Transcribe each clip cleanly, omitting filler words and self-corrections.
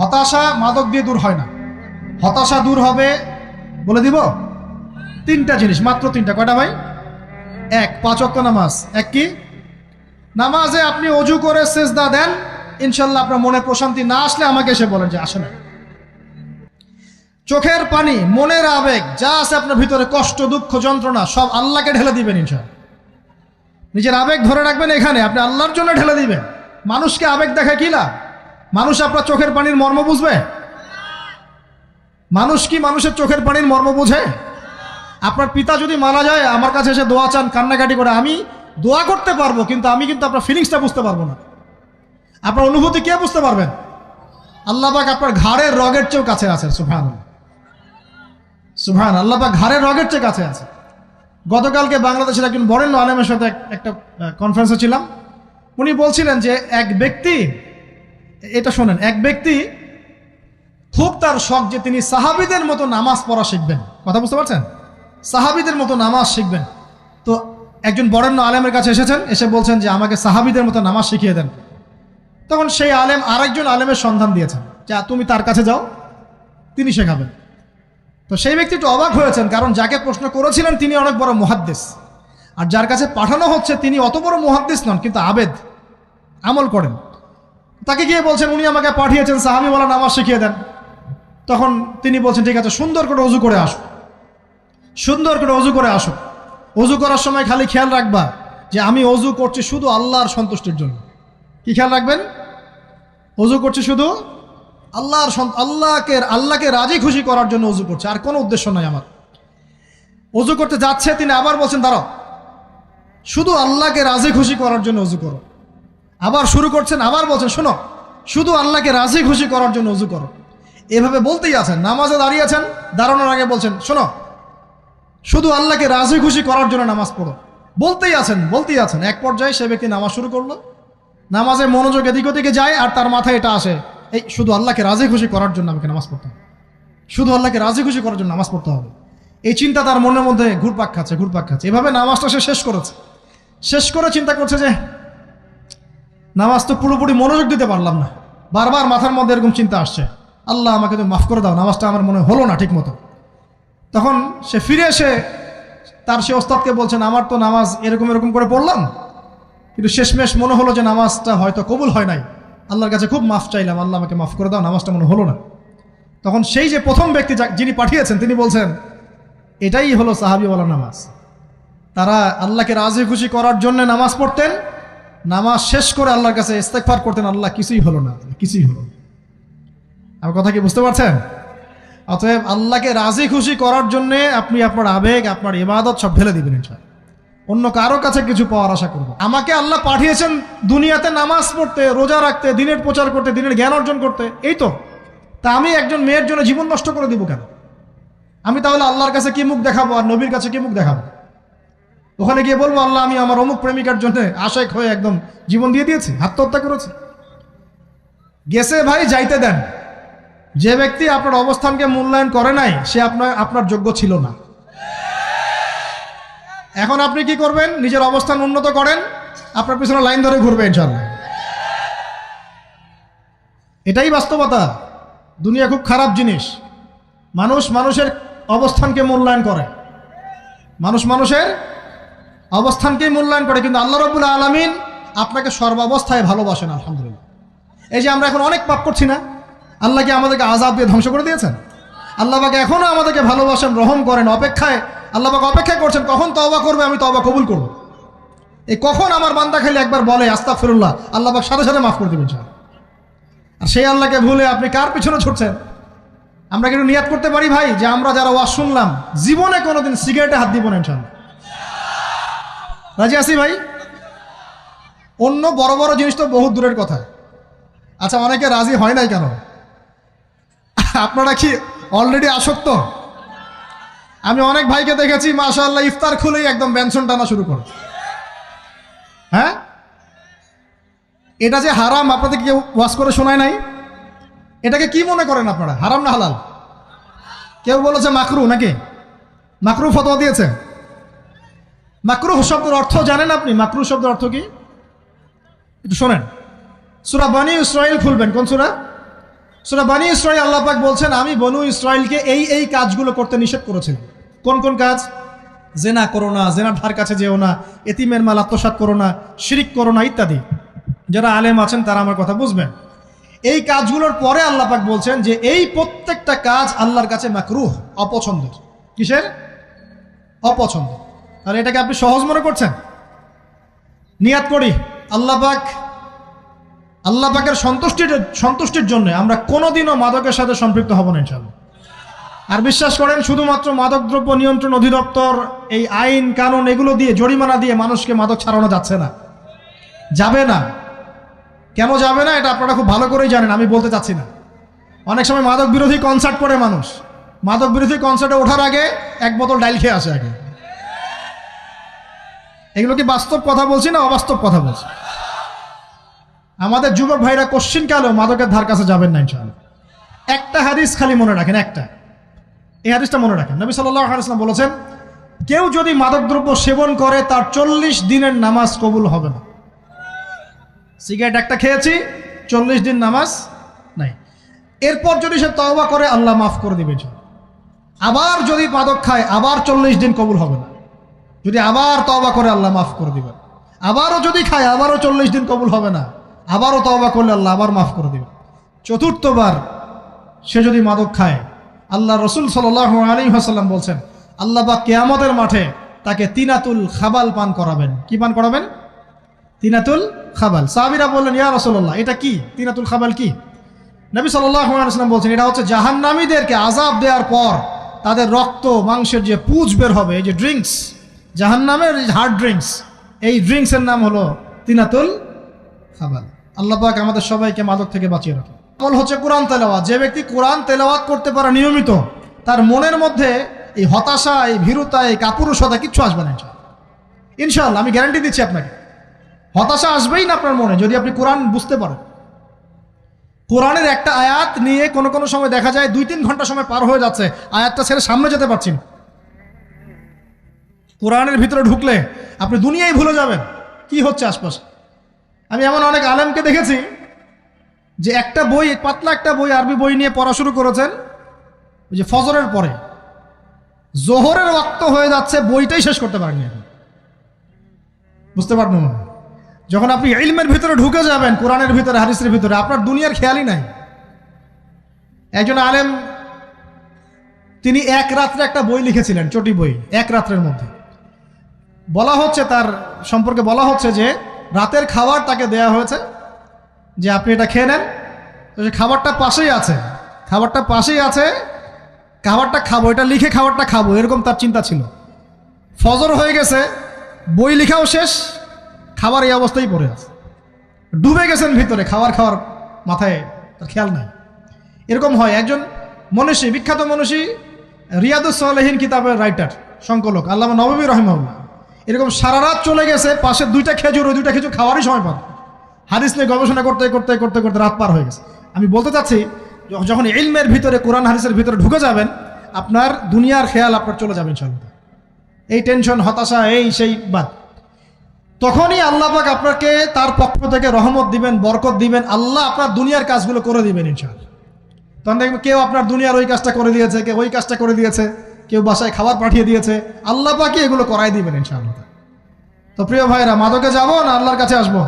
হতাশা মাদক দিয়ে দূর হয় না। হতাশা দূর হবে, বলে দিব, তিনটা জিনিস, মাত্র তিনটা। কয়টা ভাই? এক, 5 ওয়াক্ত নামাজ। এক কি? নামাজে আপনি অজু করে সেজদা দেন, ইনশাল্লাহ আপনার মনে প্রশান্তি না আসলে আমাকে এসে বলেন যে আসে না। চোখের পানি, মনের আবেগ যা আছে আপনার ভিতরে, কষ্ট, দুঃখ, যন্ত্রণা, সব আল্লাহকে ঢেলে দিবেন ইনশাল্লাহ। নিজের আবেগ ধরে রাখবেন এখানে, আপনি আল্লাহর জন্য ঢেলে দিবেন। মানুষকে আবেগ দেখে কি লাভ? মানুষ আপনার চোখের পানির মর্ম বুঝবে? মানুষ কি মানুষের চোখের পানির মর্ম বুঝে? আপনার পিতা যদি মারা যায়, আমার কাছে এসে দোয়া চান কান্নাকাটি করে, আমি দোয়া করতে পারবো, কিন্তু আমি কিন্তু আপনার ফিলিংসটা বুঝতে পারবো না। আপনার অনুভূতি কে বুঝতে পারবেন? আল্লাহ পাক আপনার ঘাড়ের রগের চেয়েও কাছে আছেন। সুবহানাল্লাহ, সুবহানাল্লাহ। আল্লাহ পাক ঘাড়ের রগের চেয়ে কাছে আছে। গতকালকে বাংলাদেশের একজন বরেণ্য আলেমের সাথে একটা কনফারেন্সে ছিলাম। উনি বলছিলেন যে এক ব্যক্তি, এটা শোনেন, এক ব্যক্তি খুব তার শখ যে তিনি সাহাবীদের মতো নামাজ পড়া শিখবেন। কথা বুঝতে পারছেন? সাহাবীদের মতো নামাজ শিখবেন। তো একজন বরেণ্য আলেমের কাছে এসেছেন, এসে বলছেন যে আমাকে সাহাবীদের মতো নামাজ শিখিয়ে দেন। তখন সেই আলেম আরেকজন আলেমের সন্ধান দিয়েছেন, যা তুমি তার কাছে যাও, তিনি শেখাবেন। তো সেই ব্যক্তি একটু অবাক হয়েছেন, কারণ যাকে প্রশ্ন করেছিলেন তিনি অনেক বড় মুহাদ্দিস, আর যার কাছে পাঠানো হচ্ছে তিনি অত বড় মুহাদ্দিস নন, কিন্তু আবেদ, আমল করেন। তাকে গিয়ে বলছেন উনি আমাকে পাঠিয়েছেন সাহাবীওয়ালা নামাজ শিখিয়ে দেন। তখন তিনি বলছেন ঠিক আছে, সুন্দর করে অজু করে আসো, সুন্দর করে অজু করে আসো। অজু করার সময় খালি খেয়াল রাখবা যে আমি অজু করছি শুধু আল্লাহর সন্তুষ্টির জন্য। কি খেয়াল রাখবেন? অজু করছি শুধু আল্লাহকে রাজি খুশি করার জন্য অজু করছে, আর কোনো উদ্দেশ্য নাই আমার। অজু করতে যাচ্ছে, তিনি আবার বলছেন দাঁড়াও, শুধু আল্লাহকে রাজি খুশি করার জন্য অজু করো। আবার শুরু করছেন, আবার বলছেন শোনো, শুধু আল্লাহকে রাজি খুশি করার জন্য অজু করো। এভাবে বলতেই আছেন, নামাজে দাঁড়িয়েছেন, দাঁড়ানোর আগে বলছেন শোনো, শুধু আল্লাহকে রাজি খুশি করার জন্য নামাজ পড়ো। বলতেই আছেন। এক পর্যায়ে সে ব্যক্তি নামাজ শুরু করলো, নামাজে মনোযোগ এদিক ওদিকে যায়, আর তার মাথায় এটা আসে, এই শুধু আল্লাহকে রাজি খুশি করার জন্য আমাকে নামাজ পড়তে হবে, শুধু আল্লাহকে রাজি খুশি করার জন্য নামাজ পড়তে হবে। এই চিন্তা তার মনের মধ্যে ঘুরপাক খাচ্ছে। এভাবে নামাজটা সে শেষ করেছে। শেষ করে চিন্তা করছে যে নামাজ তো পুরোপুরি মনোযোগ দিতে পারলাম না, বারবার মাথার মধ্যে এরকম চিন্তা আসছে, আল্লাহ আমাকে তো মাফ করে দাও, নামাজটা আমার মনে হলো না ঠিক মতো। তখন সে ফিরে এসে তার সে ওস্তাদকে বলছেন আমার তো নামাজ এরকম করে পড়লাম, কিন্তু শেষমেশ মনে হলো যে নামাজটা হয়তো কবুল হয় নাই, আল্লাহর কাছে খুব মাফ চাইলাম, আল্লাহ আমাকে মাফ করে দাও, নামাজটা মনে হলো না। তখন সেই যে প্রথম ব্যক্তি যিনি পাঠিয়েছেন তিনি বলছেন এটাই হলো সাহাবীওয়ালা নামাজ। তারা আল্লাহকে রাজি খুশি করার জন্য নামাজ পড়তেন, নামাজ শেষ করে আল্লাহর কাছে ইস্তেগফার করতেন, আল্লাহ কিছুই হলো না, কিছুই হলো না। আমার কথা কি বুঝতে পারছেন? অতএব আল্লাহকে রাজি খুশি করার জন্য আপনি আপনার আবেগ, আপনার ইবাদত সব ঢেলে দিবেন ইনশাআল্লাহ। অন্য কারো কাছে কিছু পাওয়ার আশা করব। আমাকে আল্লাহ পাঠিয়েছেন দুনিয়াতে নামাজ পড়তে, রোজা রাখতে, দিনের প্রচার করতে, দিনের জ্ঞান অর্জন করতে, এই তো। তা আমি একজন মেয়ের জন্য জীবন নষ্ট করে দিব কেন? আমি তাহলে আল্লাহর কাছে কি মুখ দেখাবো, আর নবীর কাছে কি মুখ দেখাবো? ওখানে গিয়ে বলবো আল্লাহ আমি আমার অমুক প্রেমিকার জন্য আশেক হয়ে একদম জীবন দিয়ে দিয়েছি, আত্মহত্যা করেছি। গেছে ভাই, যাইতে দেন। যে ব্যক্তি আপনার অবস্থানকে মূল্যায়ন করে নাই সে আপনার যোগ্য ছিল না। এখন আপনি কি করবেন? নিজের অবস্থান উন্নত করেন, আপনার পিছনে লাইন ধরে ঘুরবে ইনশাআল্লাহ। এটাই বাস্তবতা। দুনিয়া খুব খারাপ জিনিস। মানুষের অবস্থানকে মূল্যায়ন করে, মানুষের অবস্থানকেই মূল্যায়ন করে, কিন্তু আল্লাহ রাব্বুল আলামিন আপনাকে সর্বাবস্থায় ভালোবাসেন। আলহামদুলিল্লাহ। এই যে আমরা এখন অনেক পাপ করছি না, আল্লাহ কি আমাদেরকে আযাব দিয়ে ধ্বংস করে দিয়েছেন? আল্লাহ পাক এখনো আমাদেরকে ভালোবাসেন, রহম করেন, আল্লাহ পাক অপেক্ষা করছেন কখন তওবা করবে, আমি তওবা কবুল করব। এই কখন আমার বান্দা খালি একবার বলে আস্তাগফিরুল্লাহ, আল্লাহ পাক সাথে সাথে মাফ করে দেবেন ইনশাআল্লাহ। আর সেই আল্লাহকে ভুলে আপনি কার পিছনে ছুটছেন? আমরা কিন্তু নিয়াত করতে পারি ভাই যে আমরা যারা ওয়াজ শুনলাম জীবনে কোনোদিন সিগারেটে হাত দিব না ইনশাআল্লাহ। রাজি আছি ভাই? অন্য বড় বড় জিনিস তো বহুত দূরের কথা। আচ্ছা, অনেকে রাজি হয় নাই কেন? আপনারা কি অলরেডি আসক্ত? আমি অনেক ভাইকে দেখেছি মাশাআল্লাহ ইফতার খুলেই একদম বেনসন টানা শুরু করে। হ্যাঁ, এটা যে হারাম আপনাদের কেউ ওয়াজ করে শোনায় নাই? এটাকে কি মনে করেন আপনারা, হারাম না হালাল? কেউ বলেছে মাকরু, নাকি মাকরু ফতোয়া দিয়েছে? মাকরুহ শব্দের অর্থ জানেন আপনি? মাকরুহ শব্দের অর্থ কি একটু শোনেন। সূরা বনী ইসরাঈল খুলবেন। কোন সূরা? সূরা বনী ইসরাঈল আল্লাহ পাক বলছেন, আমি বনু ইসরাইলকে এই কাজগুলো করতে নিষেধ করেছিলাম। কোন কোন কাজ? জেনা করো না, জেনার ধার কাছে যেও না, এতিমের মাল আত্মসাৎ করো না, শিরিক করো না ইত্যাদি। যারা আলেম আছেন তারা আমার কথা বুঝবেন। এই কাজগুলোর পরে আল্লাহ পাক বলছেন যে এই প্রত্যেকটা কাজ আল্লাহর কাছে মাকরুহ, অপছন্দের। কিসের? অপছন্দ। আর এটাকে আপনি সহজ মনে করছেন? নিয়াত করি আল্লাহ পাকের সন্তুষ্টির জন্য আমরা কোনোদিনও মাদকের সাথে সম্পৃক্ত হব না ইনশাআল্লাহ। আর বিশ্বাস করেন, শুধুমাত্র মাদকদ্রব্য নিয়ন্ত্রণ অধিদপ্তর এই আইন কানুন এগুলো দিয়ে, জরিমানা দিয়ে মানুষকে মাদক ছাড়ানো যাচ্ছে না, যাবে না। কেন যাবে না এটা আপনারা খুব ভালো করেই জানেন, আমি বলতে চাচ্ছি না। অনেক সময় মাদক বিরোধী কনসার্ট করে মানুষ, মাদক বিরোধী কনসার্টে ওঠার আগে এক বোতল ডাইল খেয়ে আসে আগে। এগুলো কি বাস্তব কথা বলছি না অবাস্তব কথা বলছি? আমাদের যুবক ভাইরা কোশ্চিন কালেও মাদকের ধার কাছে যাবেন না ইনশাআল্লাহ। একটা হাদিস খালি মনে রাখেন, এই হাদিসটা মনে রাখেন। নবী সাল্লাল্লাহু আলাইহি ওয়াসাল্লাম বলেছেন, কেউ যদি মাদকদ্রব্য সেবন করে তার 40 দিনের নামাজ কবুল হবে না। সিগারেট একটা খেয়েছি, 40 দিন নামাজ নাই। এরপর যদি সে তওবা করে আল্লাহ মাফ করে দিবে। আবার যদি মাদক খায় আবার 40 দিন কবুল হবে না। যদি আবার তওবা করে আল্লাহ মাফ করে দিবেন। আবারও যদি খায় আবারও 40 দিন কবুল হবে না। আবারও তওবা করলে আল্লাহ আবার মাফ করে দিবেন। চতুর্থবার সে যদি মাদক খায়, আল্লাহ রসুল সাল্লাল্লাহু আলাইহি ওয়াসাল্লাম বলছেন, আল্লাহ পাক কিয়ামতের মাঠে তাকে তিনাতুল খাবাল পান করাবেন। কি পান করাবেন? তিনাতুল খাবাল। সাহাবীরা বললেন, ইয়া রাসূলুল্লাহ, এটা কি তিনাতুল খাবাল? কি? নবী সাল্লাল্লাহু আলাইহি ওয়াসাল্লাম বলছেন, এটা হচ্ছে জাহান্নামীদেরকে আযাব দেওয়ার পর তাদের রক্ত মাংসের যে পুঁজ বের হবে, এই যে ড্রিঙ্কস, জাহান্নামের হার্ড ড্রিঙ্কস, এই ড্রিঙ্কসের নাম হলো তিনাতুল খাবাল। আল্লাহ পাক আমাদের সবাইকে মাদক থেকে বাঁচিয়ে রাখে। আমল হচ্ছে কোরআন তেলাওয়াত। যে ব্যক্তি কোরআন তেলাওয়াত করতে পারে নিয়মিত, তার মনের মধ্যে এই হতাশা, এই ভীরুতা, এই কাপুরুষতা কিচ্ছু আসবে না ইনশাআল্লাহ। আমি গ্যারান্টি দিচ্ছি আপনাকে, হতাশা আসবেই না আপনার মনে যদি আপনি কোরআন বুঝতে পারেন। কোরআনের একটা আয়াত নিয়ে কোনো সময় দেখা যায় 2-3 ঘন্টা সময় পার হয়ে যাচ্ছে, আয়াতটা ছেড়ে সামনে যেতে পারছি না। কোরআনের ভিতরে ঢুকলে আপনি দুনিয়ায় ভুলে যাবেন কি হচ্ছে আশপাশে। আমি এমন অনেক আলেমকে দেখেছি যে একটা বই, পাতলা একটা বই, আরবি বই নিয়ে পড়া শুরু করেছেন, ওই যে ফজরের পরে জোহরের ওয়াক্ত হয়ে যাচ্ছে, বইটাই শেষ করতে পারেননি এখন। বুঝতে পারবেন না? যখন আপনি ইলমের ভিতরে ঢুকে যাবেন, কোরআনের ভিতরে, হাদিসের ভিতরে, আপনার দুনিয়ার খেয়ালই নাই। একজন আলেম, তিনি এক রাত্রে একটা বই লিখেছিলেন, চটি বই, এক রাত্রের মধ্যে। বলা হচ্ছে, তার সম্পর্কে বলা হচ্ছে যে রাতের খাবার তাকে দেয়া হয়েছে যে আপনি এটা খেয়ে নেন। তো সে খাবারটা পাশেই আছে, খাবারটা খাবো, এটা লিখে খাবারটা খাবো, এরকম তার চিন্তা ছিল। ফজর হয়ে গেছে, বই লেখাও শেষ, খাবার এই অবস্থায় পড়ে আছে, ডুবে গেছেন ভিতরে, খাওয়ার মাথায় তার খেয়াল নাই। এরকম হয়। একজন মনীষী, বিখ্যাত মনীষী, রিয়াদুস সালেহীন কিতাবের রাইটার, সংকলক আল্লামা নববী রাহিমাহুল্লাহ, এরকম সারা রাত চলে গেছে, পাশে 2টা খেজুর, ওই 2টা খেজুর খাওয়ারই সময় পান। হাদিস নিয়ে গবেষণা করতে রাত পার হয়ে গেছে। আমি বলতে চাচ্ছি, যখন ইলমের ভিতরে, কোরআন হাদিসের ভিতরে ঢুকে যাবেন, আপনার দুনিয়ার খেয়াল আপনার চলে যাবে ইনশাআল্লাহ। এই টেনশন, হতাশা, এই সেই বাদ, তখনই আল্লাহ পাক আপনাকে তার পক্ষ থেকে রহমত দিবেন, বরকত দিবেন। আল্লাহ আপনার দুনিয়ার কাজগুলো করে দিবেন ইনশাআল্লাহ। তখন দেখবেন কেউ আপনার দুনিয়ার ওই কাজটা করে দিয়েছে, কেউ ওই কাজটা করে দিয়েছে, কেউ বাসায় খাবার পাঠিয়ে দিয়েছে, আল্লাহ পাকই এগুলো করাই দিবেন ইনশাআল্লাহ। তো প্রিয় ভাইরা, মাদকে যাবো না আল্লাহর কাছে আসবো?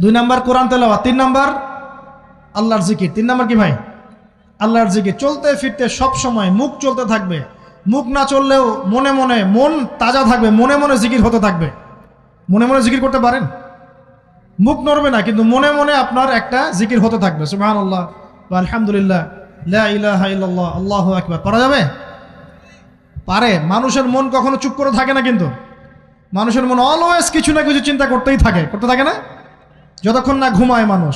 2 নাম্বার কোরআন তেলাওয়াত, 3 নাম্বার আল্লাহর জিকির। 3 নাম্বার কি ভাই? আল্লাহর জিকির। চলতে ফিরতে সব সময় মুখ চলতে থাকবে, মুখ না চললেও মনে মনে মন তাজা থাকবে, মনে মনে জিকির হতে থাকবে। মনে মনে জিকির করতে পারেন? মুখ নড়বে না, কিন্তু মনে মনে আপনার একটা জিকির হতে থাকবে, সুবহানাল্লাহ ওয়া আলহামদুলিল্লাহ, লা ইলাহা ইল্লাল্লাহ, আল্লাহু আকবার। পারা যাবে? পারে। মানুষের মন কখনো চুপ করে থাকে না, কিন্তু মানুষের মন অলওয়েজ কিছু না কিছু চিন্তা করতে থাকে না, যতক্ষণ না ঘুমায় মানুষ।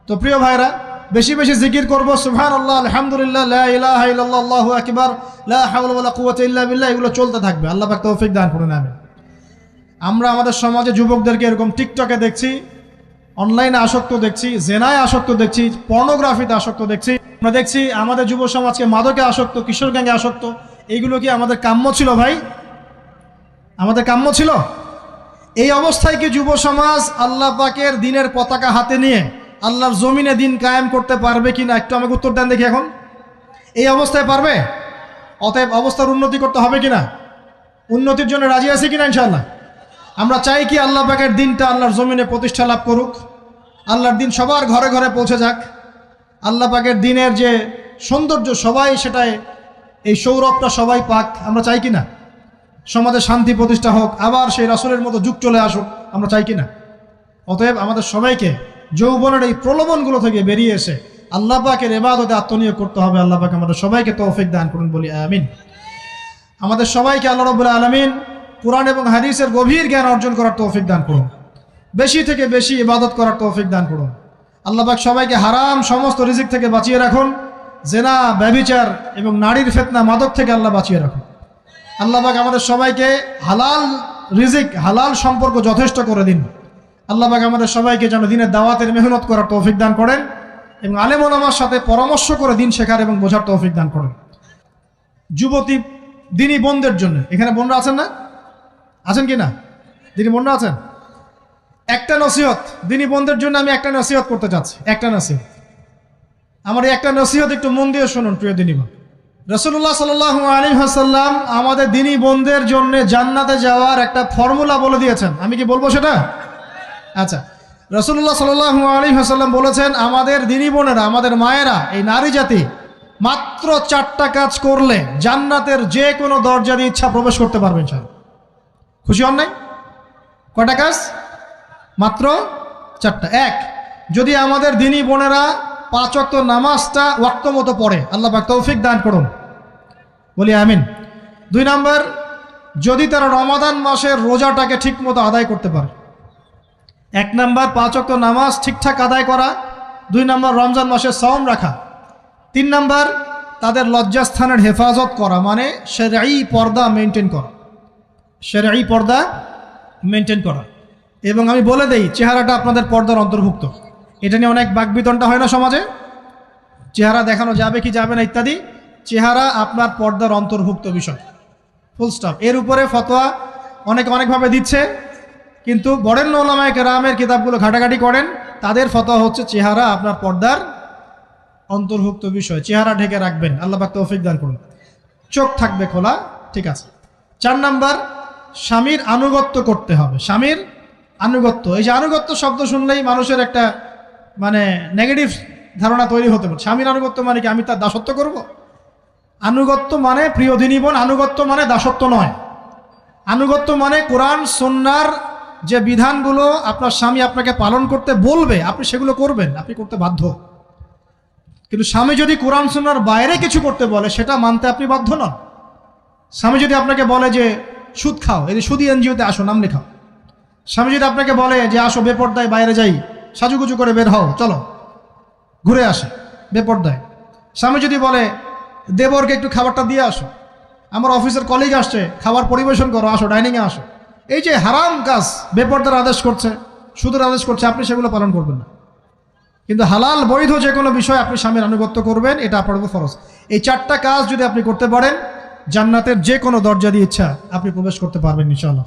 তো প্রিয় ভাইরা, বেশি বেশি জিকির করব, সুবহানাল্লাহ, আলহামদুলিল্লাহ, লা ইলাহা ইল্লাল্লাহ, আল্লাহু আকবার, লা হাওলা ওয়ালা কুওয়াতা ইল্লা বিল্লাহ, এগুলো চলতে থাকবে। আল্লাহ পাক তৌফিক দান করুন, আমিন। আমরা আমাদের সমাজে যুবকদেরকে এরকম টিকটকে দেখছি, অনলাইনে আসক্ত দেখছি, জেনায় আসক্ত দেখছি, পর্নোগ্রাফিতে আসক্ত দেখছি। আমরা দেখছি আমাদের যুব সমাজকে মাদকে আসক্ত, কিশোর গ্যাংয়ে আসক্ত। এইগুলো কি আমাদের কাম্য ছিল ভাই? আমাদের কাম্য ছিল? এই অবস্থায় কি যুব সমাজ আল্লাহ পাকের দ্বীনের পতাকা হাতে নিয়ে আল্লাহর জমিনে দিন কায়েম করতে পারবে কিনা একটু আমাকে উত্তর দেন দেখি। এখন এই অবস্থায় পারবে? অতএব অবস্থার উন্নতি করতে হবে কিনা? উন্নতির জন্য রাজি আছি কিনা ইনশাআল্লাহ? আমরা চাই কি আল্লাহ পাকের দিনটা আল্লাহর জমিনে প্রতিষ্ঠা লাভ করুক, আল্লাহর দিন সবার ঘরে ঘরে পৌঁছে যাক, আল্লাহ পাকের দিনের যে সৌন্দর্য সবাই সেটাই, এই সৌরভটা সবাই পাক, আমরা চাই কিনা? সমাজে শান্তি প্রতিষ্ঠা হোক, আবার সেই রাসূলের মতো যুগ চলে আসুক, আমরা চাই কিনা? অতএব আমাদের সবাইকে যৌবনের এই প্রলোভনগুলো থেকে বেরিয়ে এসে আল্লাহ পাকের ইবাদতে আত্মনিয়োগ করতে হবে। আল্লাহ পাক আমাদের সবাইকে তৌফিক দান করুন, বলি আমিন। আমাদের সবাইকে আল্লাহ রাব্বুল আলামিন কুরআন এবং হাদিসের গভীর জ্ঞান অর্জন করার তৌফিক দান করুন, বেশি থেকে বেশি ইবাদত করার তৌফিক দান করুন। আল্লাহ পাক সবাইকে হারাম সমস্ত রিজিক থেকে বাঁচিয়ে রাখুন, জেনা, ব্যভিচার এবং নারীর ফিতনা, মাদক থেকে আল্লাহ বাঁচিয়ে রাখুন। আল্লাহ পাক আমাদের সবাইকে হালাল রিজিক, হালাল সম্পর্ক যথেষ্ট করে দিন। আল্লাহ পাক আমাদের সবাইকে যেন দিনের দাওয়াতের মেহনত করার তৌফিক দান করেন এবং আলেম ওলামার সাথে পরামর্শ করে দিন শেখার এবং বোঝার তৌফিক দান করেন। যুবতী দিনী বোনদের জন্য, এখানে বোনরা আছেন না? আছেন কি না? দিনী বোনরা আছেন? একটা নসিহত দিনী বোনদের জন্য আমি একটা নসিহত করতে চাচ্ছি, একটা নসিহত। আমার এই একটা নসিহত একটু মন দিয়ে শুনুন প্রিয় দিনী বোন। রাসূলুল্লাহ সাল্লাল্লাহু আলাইহি ওয়াসাল্লাম আমাদের দিনী বোনদের জন্য জান্নাতে যাওয়ার একটা ফর্মুলা বলে দিয়েছেন। আমি কি বলবো সেটা? আচ্ছা, রাসূলুল্লাহ সাল্লাল্লাহু আলাইহি ওয়াসাল্লাম বলেছেন আমাদের দিনী বোনেরা, আমাদের মায়েরা, এই নারী জাতি মাত্র 4টা কাজ করলে জান্নাতের যে কোনো দরজা দিয়ে ইচ্ছা প্রবেশ করতে পারবে ইনশাআল্লাহ। খুশি হন নাই? কয়টা কাজ? মাত্র 4টা। এক, যদি আমাদের দিনী বোনেরা 5 ওয়াক্ত নামাজটা ওয়াক্ত মতো পড়ে, আল্লাহ পাক তৌফিক দান করুন, বলি আমিন। 2 নাম্বার, যদি তারা রমাদান মাসের রোজাটাকে ঠিক মতো আদায় করতে পারে। 1 নাম্বার 5 ওয়াক্ত নামাজ ঠিকঠাক আদায় করা, 2 নাম্বার রমজান মাসে সাওম রাখা, 3 নাম্বার তাদের লজ্জাস্থানের হেফাজত করা, মানে শরঈ পর্দা মেনটেন করা, শরঈ পর্দা মেনটেন করা। এবং আমি বলে দেই, চেহারাটা আপনাদের পর্দার অন্তর্ভুক্ত। এটা নিয়ে অনেক বাকবিতণ্ডা হয় না সমাজে, চেহারা দেখানো যাবে কি যাবে না ইত্যাদি। চেহারা আপনার পর্দার অন্তর্ভুক্ত বিষয়, ফুল স্টপ। এর উপরে ফতোয়া অনেকভাবে দিচ্ছে, কিন্তু বরেণ্য উলামায়ে কেরামের কিতাবগুলো ঘাটাঘাটি করেন, তাদের ফতোয়া হচ্ছে চেহারা আপনার পর্দার অন্তর্ভুক্ত বিষয়, চেহারা ঢেকে রাখবেন, আল্লাহ পাক তৌফিক দান করুন। চোখ থাকবে খোলা, ঠিক আছে। 4 নাম্বার, স্বামীর আনুগত্য করতে হবে। স্বামীর আনুগত্য, এই যে আনুগত্য শব্দ শুনলেই মানুষের একটা মানে নেগেটিভ ধারণা তৈরি হতে পারে। স্বামীর আনুগত্য মানে কি আমি তার দাসত্ব করব? আনুগত্য মানে, প্রিয় দিনী বোন, আনুগত্য মানে দাসত্ব নয়। আনুগত্য মানে কোরআন সুন্নাহর যে বিধানগুলো আপনার স্বামী আপনাকে পালন করতে বলবে, আপনি সেগুলো করবেন, আপনি করতে বাধ্য। কিন্তু স্বামী যদি কোরআন সুন্নাহর বাইরে কিছু করতে বলে, সেটা মানতে আপনি বাধ্য নন। স্বামী যদি আপনাকে বলে যে সুদ খাও, এই যে সুদী এনজিওতে আসো, নাম লেখাও। স্বামী যদি আপনাকে বলে যে আসো বেপর্দায় বাইরে যাই, সাজুগুজু করে বের হও, চলো ঘুরে আসে বেপর্দায়। স্বামী যদি বলে দেবরকে একটু খাবারটা দিয়ে আসো, আমার অফিসের কলিগ আসছে, খাবার পরিবেশন করো, আসো ডাইনিংয়ে আসো। এই যে হারাম কাজ, বেপর্দার আদেশ করছে, সুদের আদেশ করছে, আপনি সেগুলো পালন করবেন না। কিন্তু হালাল বৈধ যে কোনো বিষয় আপনি স্বামীর আনুগত্য করবেন, এটা আপনার উপর ফরজ। এই 4টা কাজ যদি আপনি করতে পারেন, জান্নাতের যে কোনো দরজা দিয়ে ইচ্ছা আপনি প্রবেশ করতে পারবেন ইনশাআল্লাহ।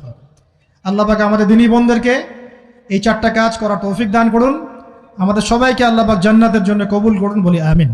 আল্লাহ পাক আমাদের দিনী বোনদেরকে এই 4টা কাজ করার তৌফিক দান করুন। আমাদের সবাইকে আল্লাহ পাক জান্নাতের জন্য কবুল করুন, বলি আমিন।